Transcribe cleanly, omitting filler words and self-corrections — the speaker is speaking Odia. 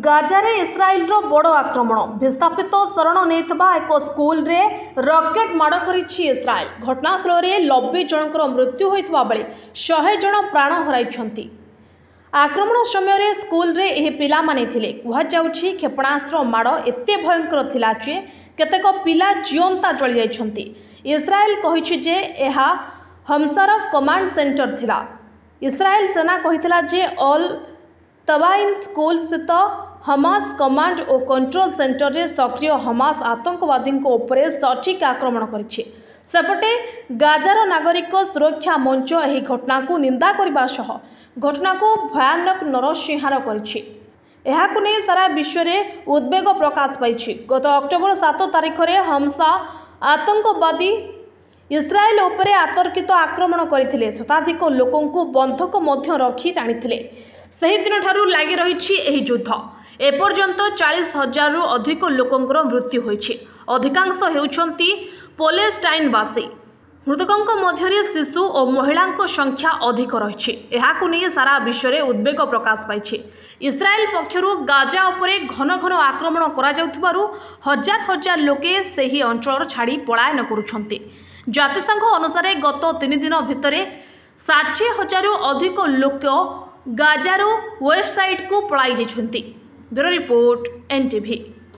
ଗାଜାରେ ଇସ୍ରାଏଲର ବଡ଼ ଆକ୍ରମଣ। ବିସ୍ଥାପିତ ଶରଣ ନେଇଥିବା ଏକ ସ୍କୁଲରେ ରକେଟ ମାଡ଼ କରିଛି ଇସ୍ରାଏଲ। ଘଟଣାସ୍ଥଳରେ 90 ଜଣଙ୍କର ମୃତ୍ୟୁ ହୋଇଥିବା ବେଳେ 100 ଜଣ ପ୍ରାଣ ହରାଇଛନ୍ତି। ଆକ୍ରମଣ ସମୟରେ ସ୍କୁଲରେ ଏହି ପିଲାମାନେ ଥିଲେ। କୁହାଯାଉଛି କ୍ଷେପଣାସ୍ତ୍ର ମାଡ଼ ଏତେ ଭୟଙ୍କର ଥିଲା ଯେ କେତେକ ପିଲା ଜିଅନ୍ତା ଜଳିଯାଇଛନ୍ତି। ଇସ୍ରାଏଲ କହିଛି ଯେ ଏହା ହମ୍ସାର କମାଣ୍ଡ ସେଣ୍ଟର ଥିଲା। ଇସ୍ରାଏଲ ସେନା କହିଥିଲା ଯେ ଅଲ୍ ତବାଇନ୍ ସ୍କୁଲ ସ୍ଥିତ ହମାସ କମାଣ୍ଡ ଓ କଣ୍ଟ୍ରୋଲ ସେଣ୍ଟରରେ ସକ୍ରିୟ ହମାସ ଆତଙ୍କବାଦୀଙ୍କ ଉପରେ ସଠିକ୍ ଆକ୍ରମଣ କରିଛି। ସେପଟେ ଗାଜାର ନାଗରିକ ସୁରକ୍ଷା ମଞ୍ଚ ଏହି ଘଟଣାକୁ ନିନ୍ଦା କରିବା ସହ ଘଟଣାକୁ ଭୟାନକ ନରସଂହାର କରିଛି। ଏହାକୁ ନେଇ ସାରା ବିଶ୍ୱରେ ଉଦ୍ବେଗ ପ୍ରକାଶ ପାଇଛି। ଗତ ଅକ୍ଟୋବର 7 ତାରିଖରେ ହମ୍ସା ଆତଙ୍କବାଦୀ ଇସ୍ରାଏଲ ଉପରେ ଅତର୍କିତ ଆକ୍ରମଣ କରିଥିଲେ। ଶତାଧିକ ଲୋକଙ୍କୁ ବନ୍ଧକ ମଧ୍ୟ ରଖି ଟାଣିଥିଲେ। ସେହିଦିନଠାରୁ ଲାଗି ରହିଛି ଏହି ଯୁଦ୍ଧ। ଏପର୍ଯ୍ୟନ୍ତ 40,000ରୁ ଅଧିକ ଲୋକଙ୍କର ମୃତ୍ୟୁ ହୋଇଛି। ଅଧିକାଂଶ ହେଉଛନ୍ତି ପାଲେଷ୍ଟାଇନବାସୀ। ମୃତକଙ୍କ ମଧ୍ୟରେ ଶିଶୁ ଓ ମହିଳାଙ୍କ ସଂଖ୍ୟା ଅଧିକ ରହିଛି। ଏହାକୁ ନେଇ ସାରା ବିଶ୍ୱରେ ଉଦ୍ବେଗ ପ୍ରକାଶ ପାଇଛି। ଇସ୍ରାଏଲ ପକ୍ଷରୁ ଗାଜା ଉପରେ ଘନ ଘନ ଆକ୍ରମଣ କରାଯାଉଥିବାରୁ ହଜାର ହଜାର ଲୋକେ ସେହି ଅଞ୍ଚଳ ଛାଡ଼ି ପଳାୟନ କରୁଛନ୍ତି। ଜାତିସଂଘ ଅନୁସାରେ ଗତ 3 ଦିନ ଭିତରେ 60,000ରୁ ଅଧିକ ଲୋକ ଗାଜାର ୱେଷ୍ଟ ସାଇଡ୍କୁ ପଳାଇ ଯାଇଛନ୍ତି। Bureau report, NTV।